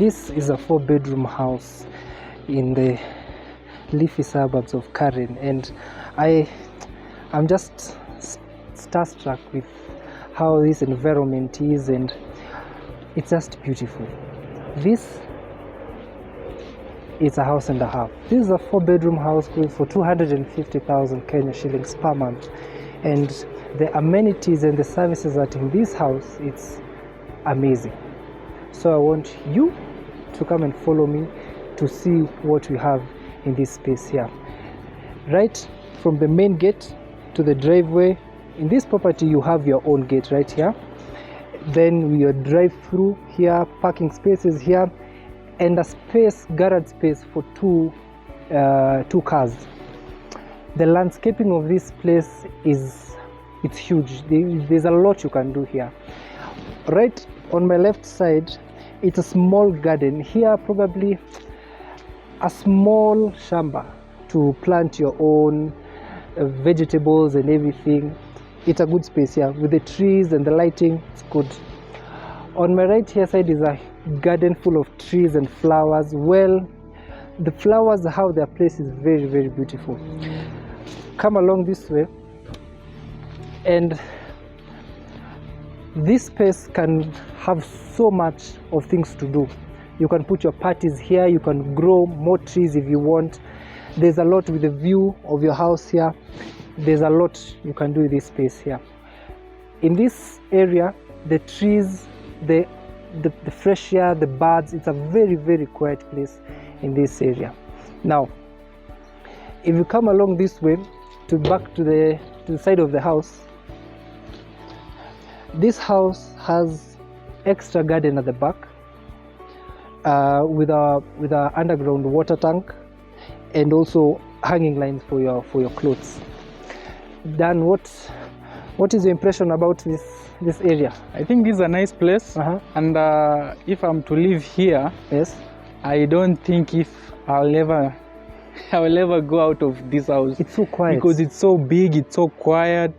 This is a 4-bedroom house in the leafy suburbs of Karen, and I'm just starstruck with how this environment is, and it's just beautiful. This is a house and a half. This is a 4-bedroom house going for 250,000 Kenya shillings per month, and the amenities and the services that in this house, it's amazing. So I want you to come and follow me to see what we have in this space here. Right from the main gate to the driveway, in this property you have your own gate right here. Then your drive through here, parking spaces here, and a space, garage space for two cars. The landscaping of this place it's huge. There's a lot you can do here. Right on my left side, it's a small garden. Here probably a small shamba to plant your own vegetables and everything. It's a good space here with the trees and the lighting. It's good. On my right here side is a garden full of trees and flowers. Well, the flowers, how they're placed, is very, very beautiful. Come along this way, and this space can have so much of things to do. You can put your parties here, you can grow more trees if you want. There's a lot with the view of your house here. There's a lot you can do in this space here. In this area, the trees, the fresh air, the birds, it's a very, very quiet place in this area. Now, if you come along this way back to the side of the house, this house has extra garden at the back with a underground water tank, and also hanging lines for your clothes. Dan, what is your impression about this area? I think this is a nice place, and if I'm to live here, yes, I don't think if I'll ever go out of this house. It's so quiet because it's so big, it's so quiet,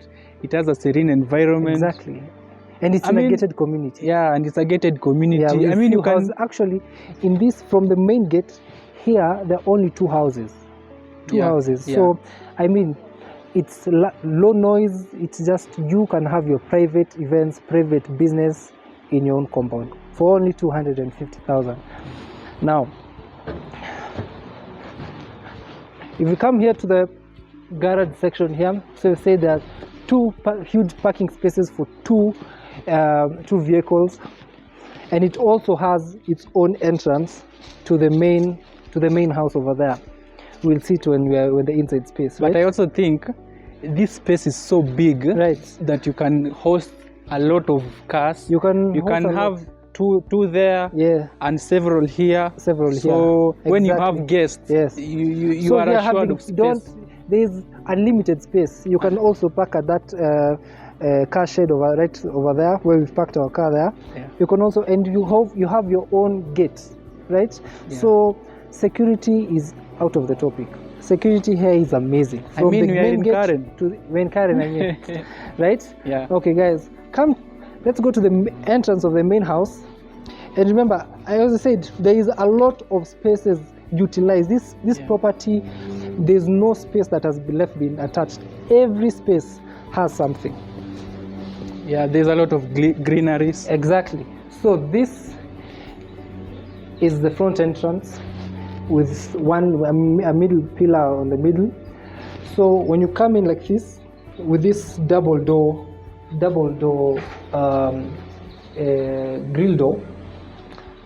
it has a serene environment. Exactly. And it's a gated community. Yeah, and it's a gated community. Yeah, I mean, you can actually, in this, from the main gate here, there are only two houses. Houses. Yeah. So, I mean, it's low noise. It's just you can have your private events, private business in your own compound for only 250,000. Now, if you come here to the garage section here, so you say there are two huge parking spaces for two vehicles, and it also has its own entrance to the main house over there. We'll see it when the inside space. Right? But I also think this space is so big, right, that you can host a lot of cars. You can have two there, yeah, and several here. So exactly. when you have guests, yes, you are assured of space. There's unlimited space. You can also park at that car shed right over there where we've parked our car there. Yeah. You can also, and you have your own gate, right? Yeah. So security is out of the topic. Security here is amazing. I mean, we are in Karen. We're in Karen, I mean, right? Yeah. Okay, guys, come. Let's go to the entrance of the main house. And remember, I also said there is a lot of spaces utilized. This property, there's no space that has been left untouched. Every space has something. Yeah, there's a lot of greeneries. Exactly. So this is the front entrance with a middle pillar on the middle. So when you come in like this, with this double door grill door,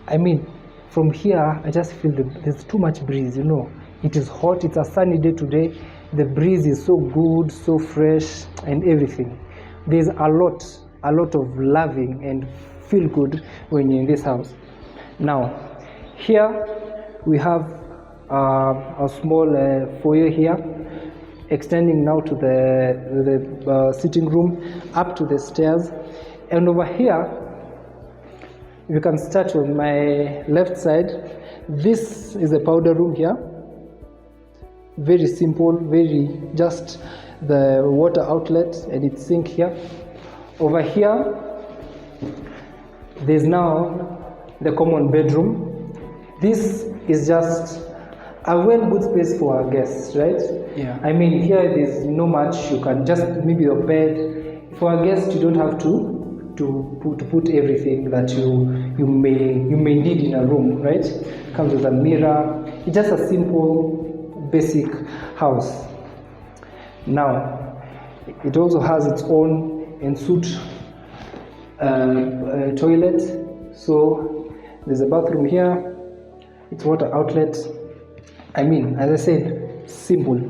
I mean, from here I just feel there's too much breeze. You know, it is hot. It's a sunny day today. The breeze is so good, so fresh, and everything. There's a lot of loving and feel good when you're in this house. Now, here we have a small foyer here, extending now to the sitting room, up to the stairs. And over here, you can start on my left side. This is a powder room here. Very simple, very just the water outlet and its sink here. Over here, there's now the common bedroom. This is just a well good space for our guests, right? Yeah. I mean, here there's no much. You can just maybe your bed. For our guests, you don't have to put everything that you may need in a room, right? Comes with a mirror. It's just a simple, basic house. Now, it also has its own ensuite toilet. So there's a bathroom here. It's water outlet. I mean, as I said, simple.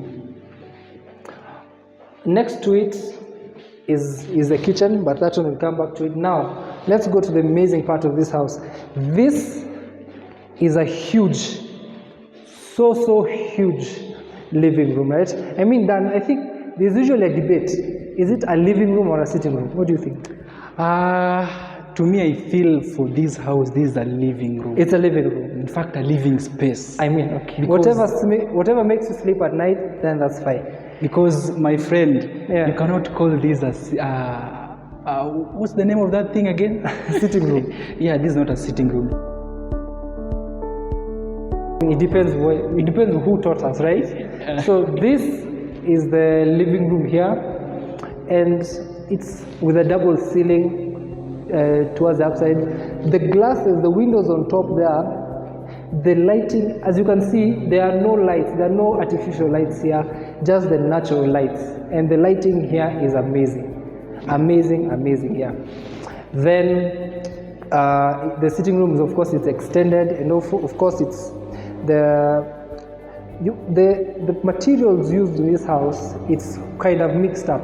Next to it is the kitchen, but that one will come back to it. Now, let's go to the amazing part of this house. This is a huge, so huge living room, right? I mean, Dan, I think there's usually a debate. Is it a living room or a sitting room? What do you think? To me, I feel for this house, this is a living room. It's a living room. In fact, a living space. I mean, okay. Whatever makes you sleep at night, then that's fine. Because, my friend, Yeah. you cannot call this as what's the name of that thing again? Sitting room. Yeah, this is not a sitting room. It depends who taught us, right? So this is the living room here, and it's with a double ceiling towards the upside. The glasses, the windows on top there, the lighting, as you can see, there are no lights, there are no artificial lights here, just the natural lights. And the lighting here is amazing. Amazing here. Then the sitting room is, of course, it's extended, and of course it's the materials used in this house, it's kind of mixed up.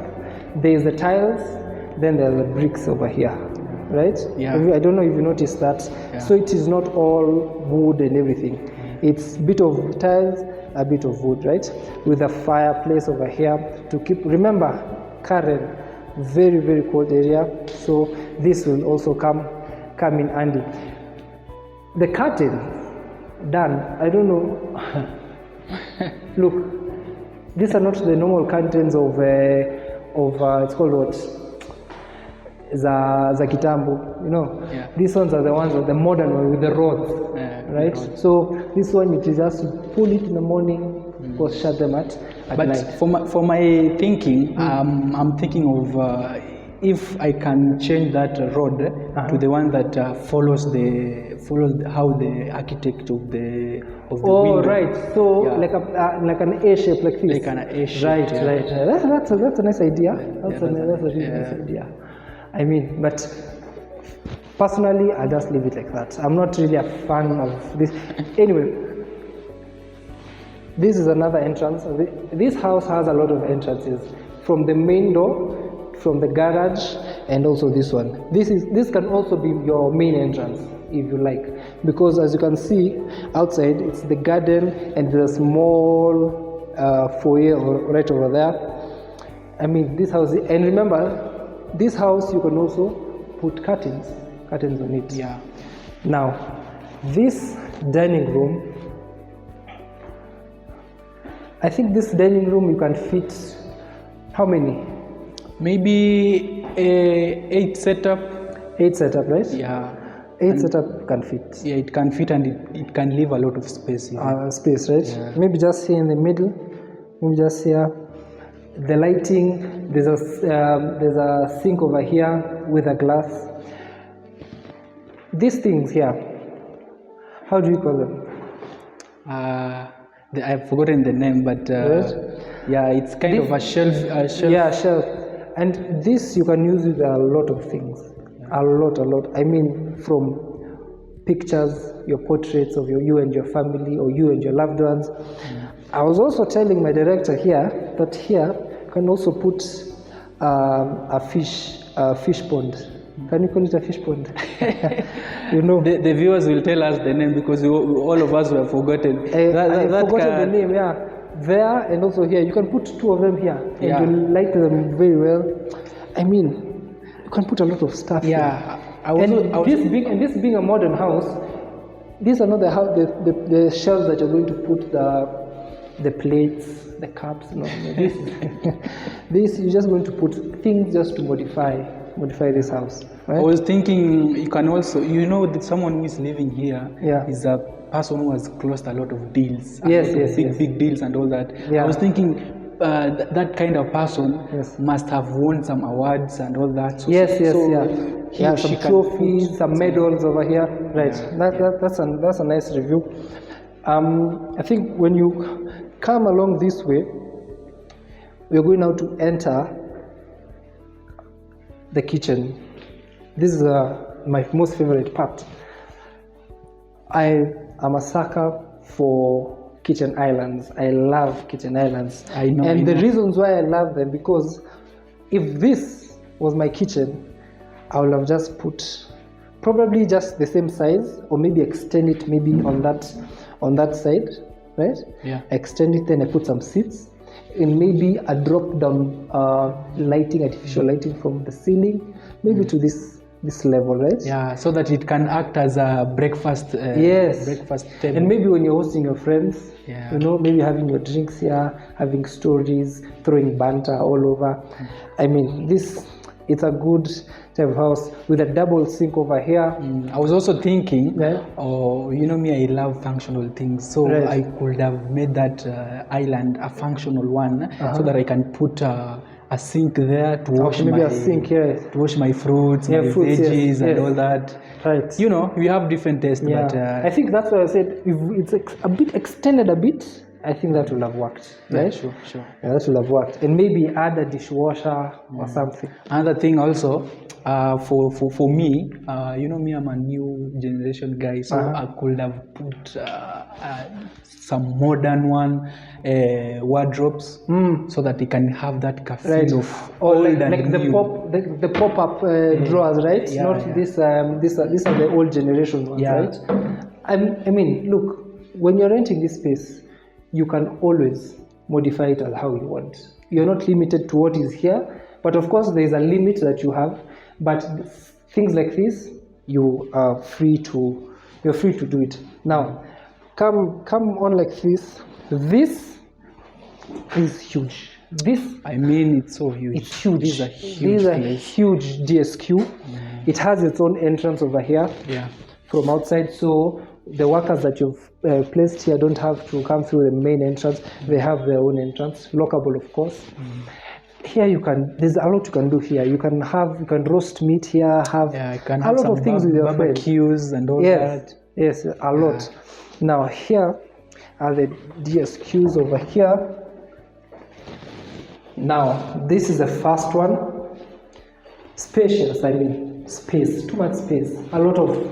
There's the tiles, then there's the bricks over here, right? Yeah. I don't know if you noticed that. Yeah. So it is not all wood and everything. It's a bit of tiles, a bit of wood, right? With a fireplace over here to keep. Remember, Karen, very cold area. So this will also come in handy. The curtains. Done. I don't know. Look, these are not the normal curtains of it's called what? Za kitambo, you know. Yeah. These ones are the ones, the modern one with the rods, right? The rods. So this one, it is just pull it in the morning, of course, shut them at But night. for my thinking, I'm thinking of if I can change that rod to the one that follows how the architect of the window. Right. So Yeah. like an A shape, like this. Like an A shape, Right, yeah. right. That's a nice idea. That's a really yeah. nice idea. I mean, but personally, I just leave it like that. I'm not really a fan of this. Anyway, this is another entrance. This house has a lot of entrances, from the main door, from the garage, and also this one. This can also be your main entrance if you like, because as you can see outside, it's the garden and there's a small foyer right over there. I mean, this house, and remember, this house you can also put curtains on it. Yeah. Now, this dining room, I think this dining room you can fit how many? Maybe 8 setup. 8 setup, right? Yeah. 8 setup can fit. Yeah, it can fit, and it can leave a lot of space. Space, right? Yeah. Maybe just here in the middle. Maybe just here. The lighting. There's a sink over here with a glass. These things here, how do you call them? I've forgotten the name, but yeah, it's kind of a shelf. Yeah, shelf. And this you can use with a lot of things. A lot. I mean, from pictures, your portraits of you and your family, or you and your loved ones. I was also telling my director here that here you can also put a fish pond. Can you call it a fish pond? You know, the viewers will tell us the name, because all of us have forgotten. I forgotten the name. Yeah, there and also here. You can put 2 of them here, and Yeah. you light them very well. I mean, you can put a lot of stuff. Yeah, Here. This being a modern house, these are not the shelves that you're going to put the plates, the cups. No, this you're just going to put things just to modify. modify this house, I right? was thinking you can also, that someone who is living here Yeah. is a person who has closed a lot of deals, Yes, big deals and all that. Yeah. I was thinking that kind of person Yes. must have won some awards and all that. So, Yes, he or some she can trophies, put some medals over here. Right. Yeah, That's a nice review. I think when you come along this way, we're going now to enter the kitchen. This is my most favorite part. I am a sucker for kitchen islands. I love kitchen islands. I know. And the reasons why I love them, because if this was my kitchen, I would have just put probably just the same size, or maybe extend it maybe on that side, right? Yeah. Extend it, then I put some seats, and maybe a drop down lighting, artificial lighting from the ceiling, maybe to this level, right? Yeah, so that it can act as a breakfast. Yes. Breakfast table. And maybe when you're hosting your friends, Yeah. maybe having your drinks here, having stories, throwing banter all over. I mean, it's a good type of house with a double sink over here. I was also thinking, Yeah. me, I love functional things, so Right. I could have made that island a functional one, so that I can put a sink there to wash maybe my a sink here. to wash my fruits, Yeah, my fruits, veggies, yes, and yes. all that. Right. We have different tastes, Yeah. but I think that's why I said if it's a bit extended a bit, I think that will have worked. yeah, Right? sure. Yeah, that will have worked. And maybe add a dishwasher or something. Another thing also, for me, me, I'm a new generation guy, so I could have put some modern wardrobes, so that they can have that cafe of Or old like and the new. the pop up drawers, right? Yeah, Not yeah. these are the old generation ones, Yeah. right? I mean, look, when you're renting this space, you can always modify it as how you want. You're not limited to what is here, but of course there is a limit that you have. But things like this, you're free to do it. Now, come on like this. This is huge. I mean, it's so huge. It's huge. These are huge. Huge DSQ. It has its own entrance over here. Yeah. From outside, so the workers that you've placed here don't have to come through the main entrance. They have their own entrance, lockable, of course. Here there's a lot you can do here. You can roast meat here, have Yeah, I can a have lot some of things with your friends. barbecues and all that. Yes, a lot. Now here are the DSQs over here. Now this is the first one. Spacious, space, too much space. A lot of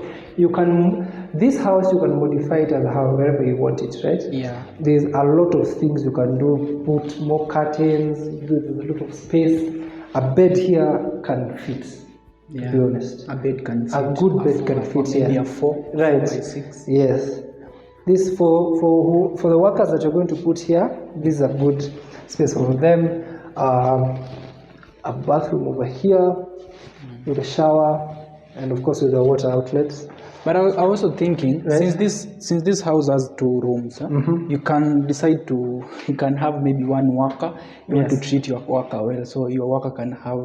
this house you can modify it as however you want it, right? Yeah. There's a lot of things you can do. Put more curtains. There's a lot of space. A bed here can fit. Yeah. To be honest, A bed can fit. a good bed can fit here. Maybe a 4 Right. by 6. Yes. This for the workers that you're going to put here. This is a good space for them. A bathroom over here with a shower, and of course with the water outlets. But I was also thinking, Right. since this house has 2 rooms, you can decide you can have maybe one worker. You want to treat your worker well, so your worker can have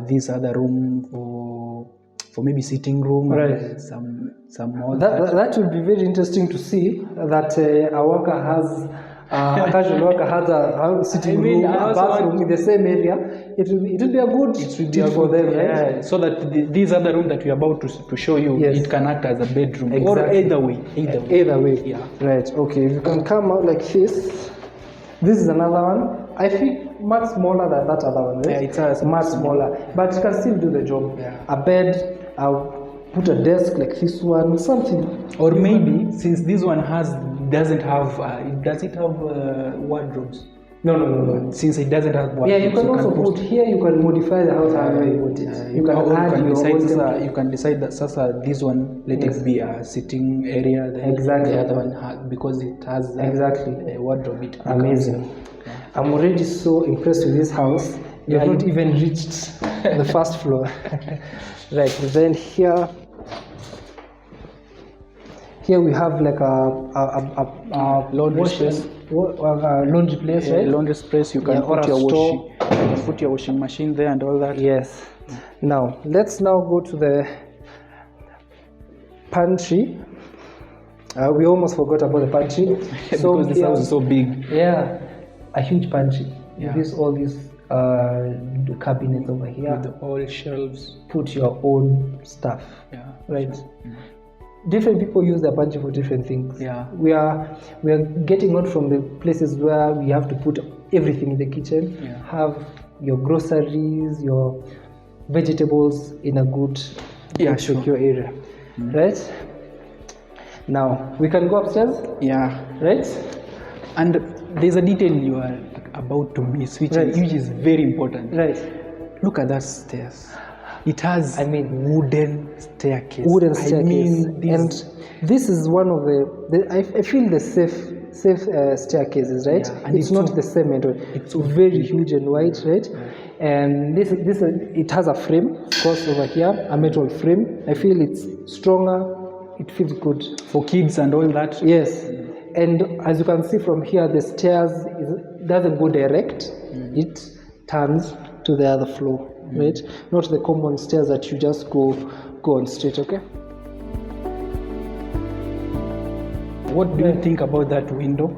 this other room for maybe sitting room, Right. and some more. That would be very interesting to see that a worker has a casual worker has a sitting room, I a also bathroom in the same area. It will be a good deal for them, right? Yeah, so that this other room that we're about to show you, Yes. it can act as a bedroom, or Exactly. either way. Either way. Yeah. Right. Okay. If you can come out like this. This is another one. I think much smaller than that other one, right? Yeah, it's much smaller, but it can still do the job. Yeah. A bed. I'll put a desk like this one, something. Or maybe since this one doesn't have does it have wardrobes? No. Since it doesn't have wardrobes, Yeah, you can also put here. You can modify the house however you want it. You can add your own decide. You can decide that sasa this one let it be a sitting area. Exactly. The other one because it has Exactly. a wardrobe. It Amazing. I'm already so impressed with this house. You've not even reached the first floor. Right. Then here we have like a laundry space. Laundry place, right? Laundry space. You can or put a your store. Put your washing machine there and all that. Yes. Now let's now go to the pantry. We almost forgot about the pantry. Because this house is so big. Yeah, a huge pantry. Yeah. All these cabinets over here. With all shelves. Put your own stuff. Yeah. Right. Different people use their pantry for different things. Yeah. We are getting out from the places where we have to put everything in the kitchen. Yeah. Have your groceries, your vegetables in a good secure area. Right? Now we can go upstairs. Yeah. Right? And there's a detail you are about to miss, which is very important. Right. Look at that stairs. It has wooden staircase. And this is one of I feel the safe staircases, right? Yeah. And it's not the cement. It's very huge and wide, right? And this it has a frame, of course, over here, a metal frame. I feel it's stronger. It feels good for kids and all that. Yes. And as you can see from here, the stairs doesn't go direct. It turns to the other floor, right? Not the common stairs that you just go on straight. Okay. What do you think about that window?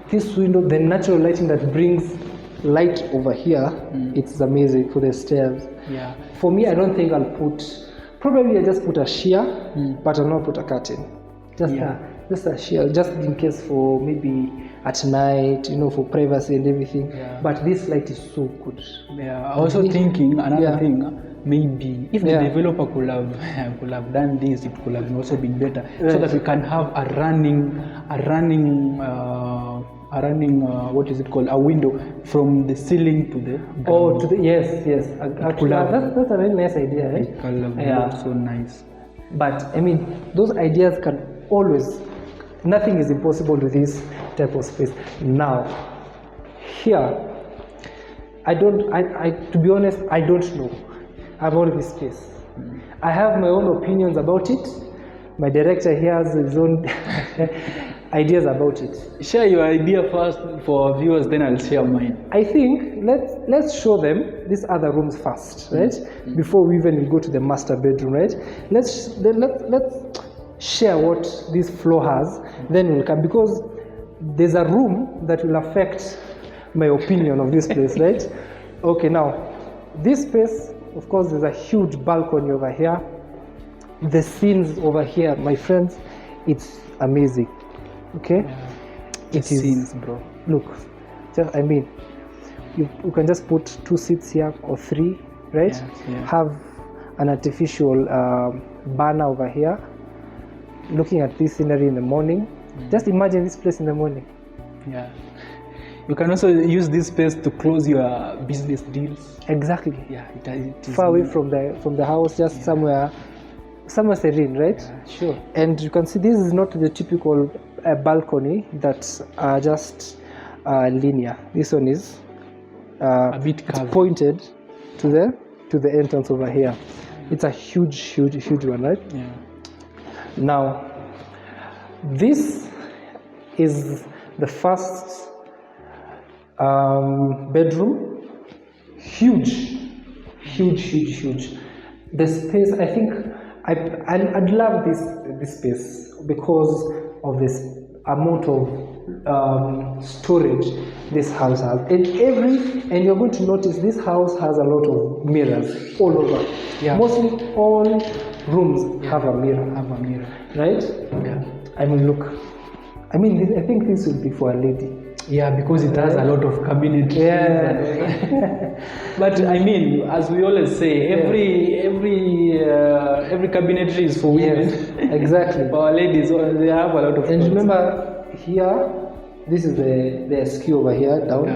This window, the natural lighting that brings light over here, it's amazing for the stairs. Yeah. For me, I don't think I'll just put a sheer, but I'll not put a curtain. Just a sheer, just in case for maybe at night, for privacy and everything. Yeah. But this light is so good. Yeah. Also thinking another thing, maybe if the developer could have done this, it could have also been better, so that we can have a running what is it called? A window from the ceiling to the ground. Yes. That's a very nice idea, right? It could have looked so nice. But those ideas can always. Nothing is impossible with this type of space. Now, here, to be honest, I don't know about this space. I have my own opinions about it. My director here has his own ideas about it. Share your idea first for our viewers, then I'll share mine. I think let's show them these other rooms first, right? Before we even go to the master bedroom, right? Let's share what this floor has, then we'll come, because there's a room that will affect my opinion of this place, right? Okay, now this space, of course, there's a huge balcony over here. The scenes over here, my friends, it's amazing. Okay, it is scenes, bro. Look, you can just put 2 seats here or 3, right? Yeah. Have an artificial banner over here. Looking at this scenery in the morning, just imagine this place in the morning. Yeah, you can also use this space to close your business deals. Exactly. Yeah, it is far away from the house, just somewhere serene, right? Yeah, sure. And you can see this is not the typical balcony that's just linear. This one is a bit curved, pointed to the entrance over here. It's a huge one, right? Yeah. Now, this is the first bedroom. Huge. The space, I think, I'd love this space because of this amount of storage this house has. And you're going to notice this house has a lot of mirrors all over. Yeah. Mostly all rooms have a mirror, right? Yeah. Look. I think this will be for a lady. Yeah, because it has a lot of cabinets. Yeah. But as we always say, every cabinetry is for women. Yes, exactly. For ladies, they have a lot of. And remember, here, this is the SQ over here down,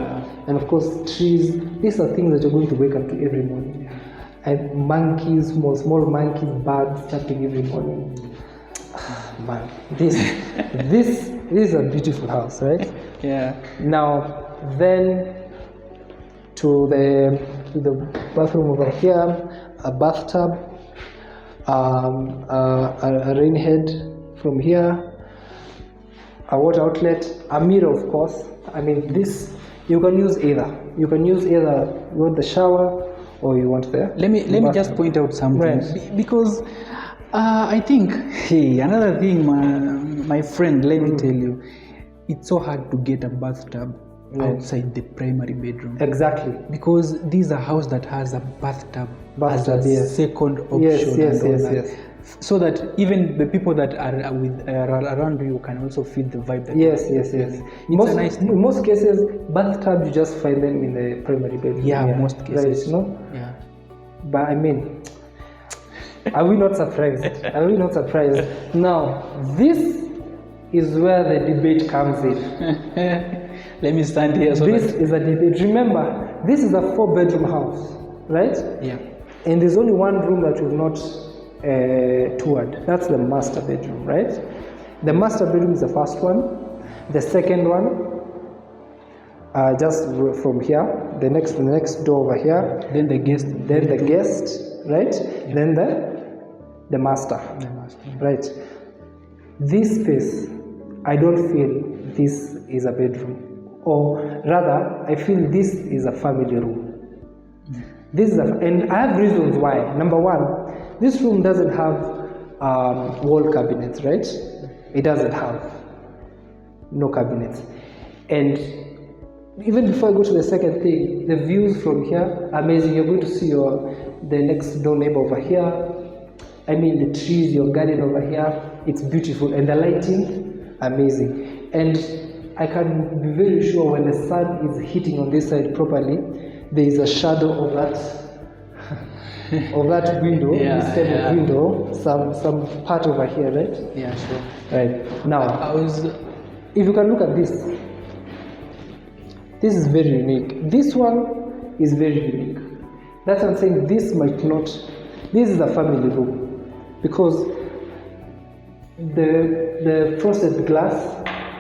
and of course trees. These are things that you're going to wake up to every morning. Yeah. And monkeys, small monkeys, birds chirping every morning. Man, this is a beautiful house, right? Yeah. Now then, to the bathroom over here, a bathtub, a rain head from here, a water outlet, a mirror, of course. This You can use either. You want the shower or you want the Let me just point out something. Right. Because I think, hey, another thing, my friend, let me tell you, it's so hard to get a bathtub outside the primary bedroom. Exactly. Because this is a house that has a bathtub as a yes. second option. Yes. So that even the people that are around you can also feel the vibe. That Yes. It's a nice thing. In most cases, bathtub you just find them in the primary bedroom. Yeah, most cases. Right, no? Yeah. But I mean, are we not surprised? Now, this is where the debate comes in. Let me stand here. This is a debate. Remember, this is a 4-bedroom house, right? Yeah. And there's only one room that we've not toured. That's the master bedroom, right? The master bedroom is the first one. The second one, just from here. The next door over here. Then the guest. Right? Yeah. Then the master. Right? This space, I don't feel this is a bedroom. Or rather, I feel this is a family room. And I have reasons why. Number one, this room doesn't have wall cabinets, right? It doesn't have no cabinets. And even before I go to the second thing, the views from here are amazing. You're going to see the next door neighbor over here. I mean, the trees, your garden over here, it's beautiful. And the lighting, amazing. And I can be very sure when the sun is hitting on this side properly, there is a shadow of that window, this type of window, some part over here, right? Yeah, sure. Right. Now, if you can look at this is very unique. This one is very unique. That's what I'm saying. This is a family room because the frosted glass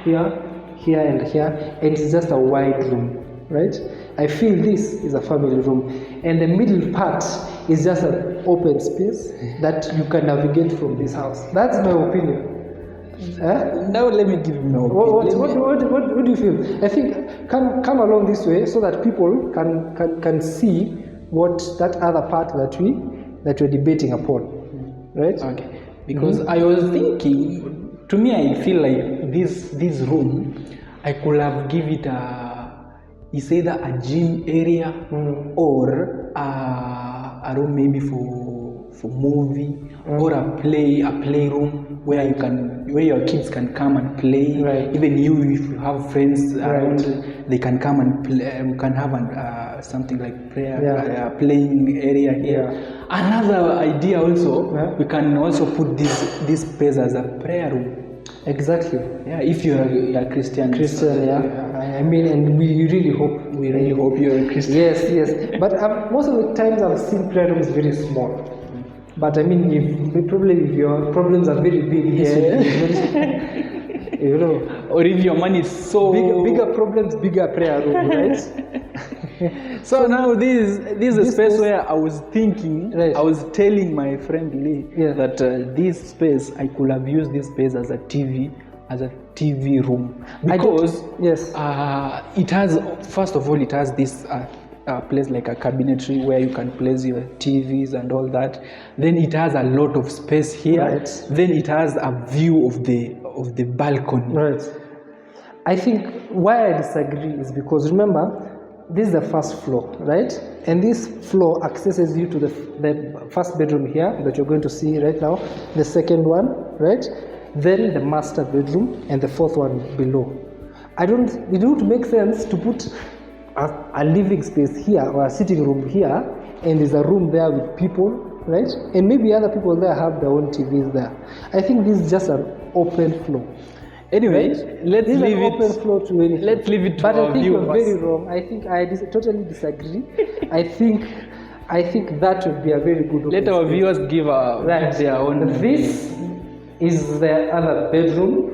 here and here, and it's just a wide room, right? I feel this is a family room, and the middle part is just an open space that you can navigate from this house. That's my opinion. Now let me give you my opinion. What do you feel? I think come along this way so that people can see what that other part that we're debating upon, right? Okay. Because I was thinking, to me, I feel like this room, I could have give it it's either a gym area or a room maybe for movie or a playroom where your kids can come and play. Right. Even you, if you have friends around, they can come and play. We can have something like playing area here. Yeah. Another idea also, we can also put this space as a prayer room. Exactly. Yeah, if you're a Christian. I mean, and we really hope you're a Christian. Yes. But most of the times I've seen prayer rooms very small. But I mean, if your problems are very big, you know, or if your money is so bigger problems, bigger prayer room, right? So now this is a space where I was thinking, I was telling my friend Lee that this space, I could have used this space as a TV room, because it has, first of all, it has this place like a cabinetry where you can place your TVs and all that. Then it has a lot of space here. Right. Then it has a view of the balcony. Right. I think why I disagree is because, remember, this is the first floor, right? And this floor accesses you to the first bedroom here that you're going to see right now, the second one, right? Then the master bedroom and the fourth one below. It would make sense to put a living space here or a sitting room here, and there's a room there with people, right? And maybe other people there have their own TVs there. I think this is just an open floor. Anyway, right? let's leave it. Open floor to anything. Let's leave it to but our I think viewers. you're very wrong. I think I totally disagree. I think that would be a very good. Let our viewers give their own. This is the other bedroom.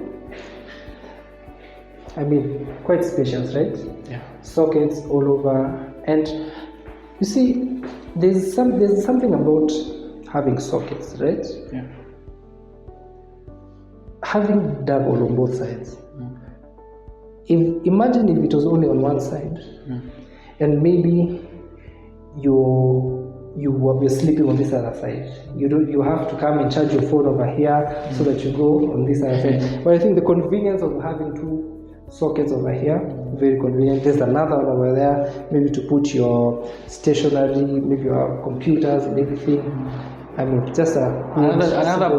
I mean, quite spacious, right? Yeah. Sockets all over, and you see, there's something about having sockets, right? Yeah. Having double on both sides. imagine if it was only on one side, and maybe you were sleeping on this other side. You have to come and charge your phone over here so that you go on this other side. But I think the convenience of having two sockets over here, very convenient. There's another one over there, maybe to put your stationery, maybe your computers and everything. I mean, just another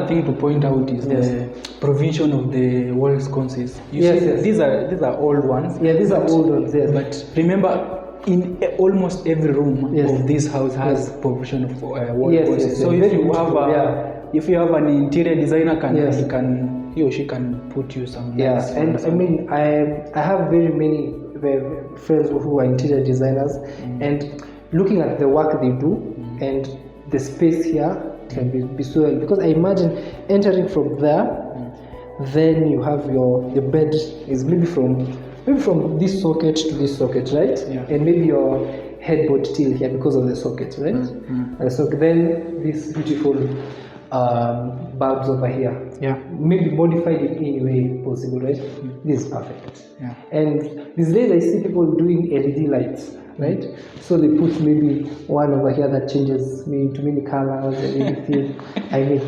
thing to point out is the provision of the wall sconces. These are old ones. Yeah, these are old ones. Yes. But remember, in almost every room of this house has provision of wall sconces. So if you have an interior designer, he or she can put you some. Yeah, and I mean, I have very many friends who are interior designers, and looking at the work they do and the space here can be so, because I imagine entering from there, then you have your bed is maybe from this socket to this socket, right? Yeah. And maybe your headboard till here because of the socket, right? So then this beautiful bulbs over here. Yeah. Maybe modified in any way possible, right? This is perfect. Yeah. And these days I see people doing LED lights, right? So they put maybe one over here that changes into many colors and everything. I mean,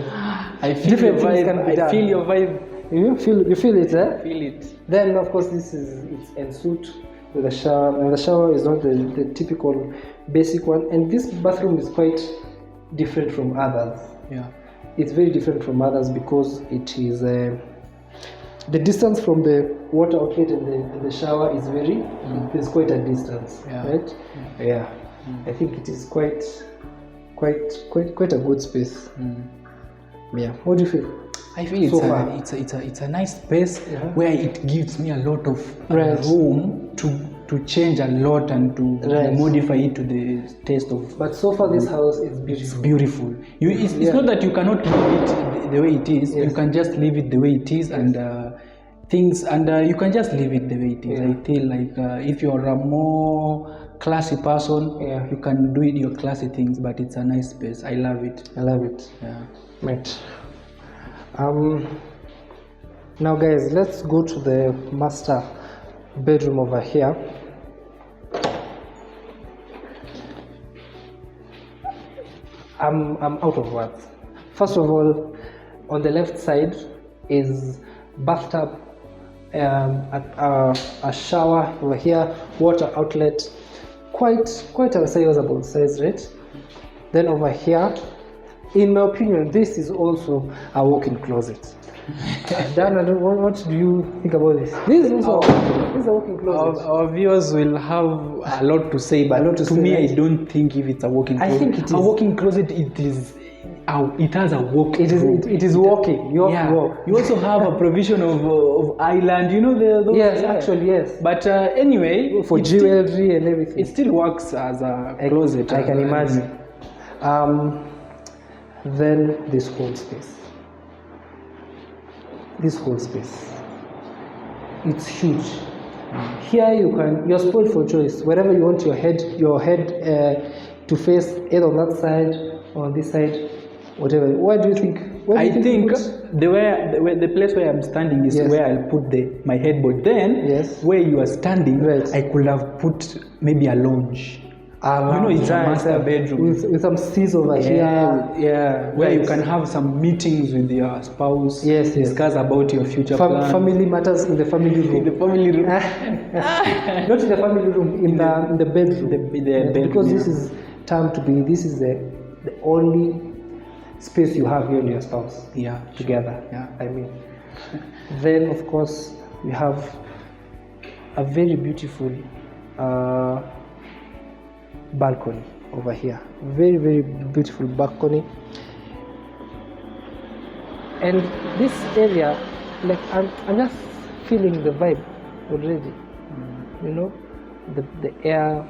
I feel your vibe. I feel your vibe. You feel it, eh? Feel it. Then of course it's ensuite with a shower, and the shower is not the typical basic one. And this bathroom is quite different from others. Yeah. It's very different from others because it is the distance from the water outlet and the shower is there's quite a distance, right? Yeah. I think it is quite a good space. Yeah. What do you feel? I feel it's a nice space where it gives me a lot of room to change a lot and to modify it to the taste of. But so far this house is beautiful. It's beautiful. It's not that you cannot leave it the way it is. You can just leave it the way it is, and you can just leave it the way it is. I feel like if you're a more classy person, you can do your classy things, but it's a nice space. I love it. Yeah. Right. Now guys, let's go to the master bedroom over here. I'm out of words. First of all, on the left side is bathtub, a shower over here, water outlet, quite a sizable size, right? Then over here, in my opinion, this is also a walk-in closet. Dan, what do you think about this? This is also a walk-in closet. Our viewers will have a lot to say, but to me, I don't think if it's a walk-in closet. I think it is. A walk-in closet, it has a walk. It is walking. You have to walk. You also have a provision of island. You know those. Yes, actually, yes. But anyway, for jewelry and everything, it still works as a closet. I can imagine. Then this whole space, it's huge. Here you're spoiled for choice. Wherever you want your head to face, either on that side or on this side, whatever. What do you think? I think the place where I'm standing is where I'll put my headboard. Then where you are standing, I could have put maybe a lounge. It's a master bedroom with some seats over here. Yeah, where you can have some meetings with your spouse. Discuss about your future plans. Family matters in the family room. The family room. Not in the family room, in the bedroom. The bedroom. Because this is the only space you have you and your spouse. Together. I mean, then of course we have a very beautiful balcony over here. Very, very beautiful balcony. And this area, like I'm just feeling the vibe already. You know, the air,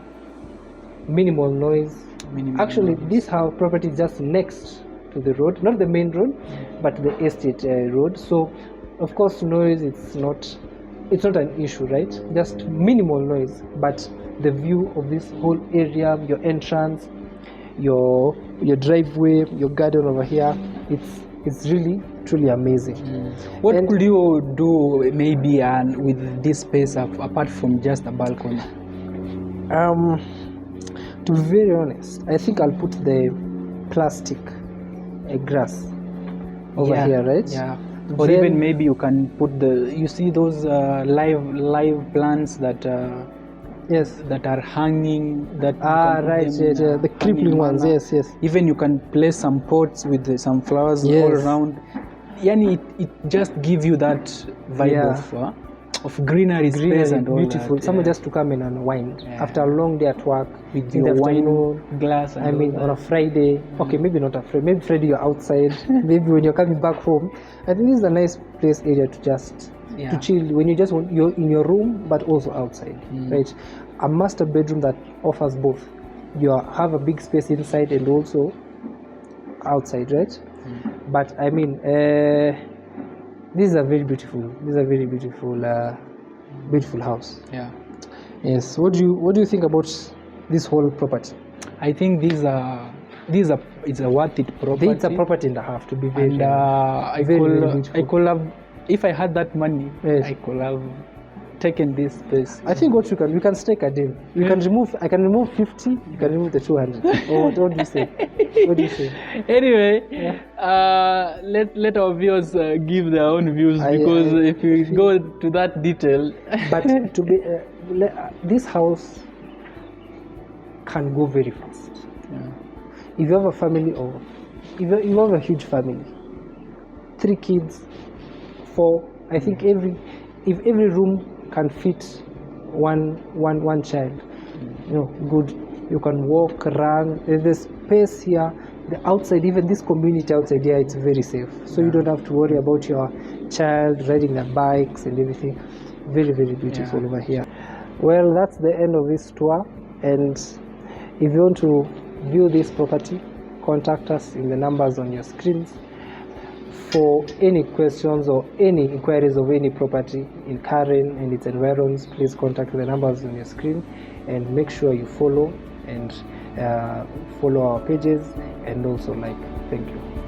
minimal noise. Actually, this house property is just next to the road, not the main road, but the estate road. So, of course, noise it's not an issue, right? Just minimal noise, but the view of this whole area, your entrance, your driveway, your garden over here, it's really truly amazing. What And- could you do maybe with this space apart from just a balcony? To be very honest, I think I'll put the plastic grass over here, right? Yeah. Or Then- even maybe you can put you see those live plants that Yes. that are hanging, that you Ah, can put right, them in yeah, a the hanging crippling ones, manner. yes. Even you can place some pots with some flowers all Yes. around. Yani it just gives you that vibe Yeah. of greenery space Greenery, and all beautiful. that. Someone just to come and unwind Yeah. after a long day at work with in the your wine afternoon. glass and I all mean, that. on a Friday. Okay, maybe not a Friday. Maybe Friday you're outside. Maybe when you're coming back home. I think this is a nice place area to just to chill when you just want, you're in your room, but also outside, right? A master bedroom that offers both. You have a big space inside and also outside, right? But I mean, this is a very beautiful. This is a very beautiful, beautiful house. Yeah. Yes. What do you think about this whole property? I think these are it's a worth it property. It's a property and a half, to be very and honest. I could have, if I had that money, Yes. I could have taken this space. I think what we can stake a deal. You can remove. I can remove 50. You can remove the 200. Or what do you say? What do you say? Anyway, let our viewers give their own views, because if you go to that detail, But to be this house can go very fast. Yeah. If you have a family of, if you have a huge family, 3 kids, 4, I think if every room can fit one child, good. You can walk, run. There's space here. The outside, even this community outside here, it's very safe. So you don't have to worry about your child riding their bikes and everything. Very, very beautiful over here. Well, that's the end of this tour. And if you want to view this property, contact us in the numbers on your screens. For any questions or any inquiries of any property in Karen and its environs, please contact the numbers on your screen, and make sure you follow and follow our pages and also like. Thank you.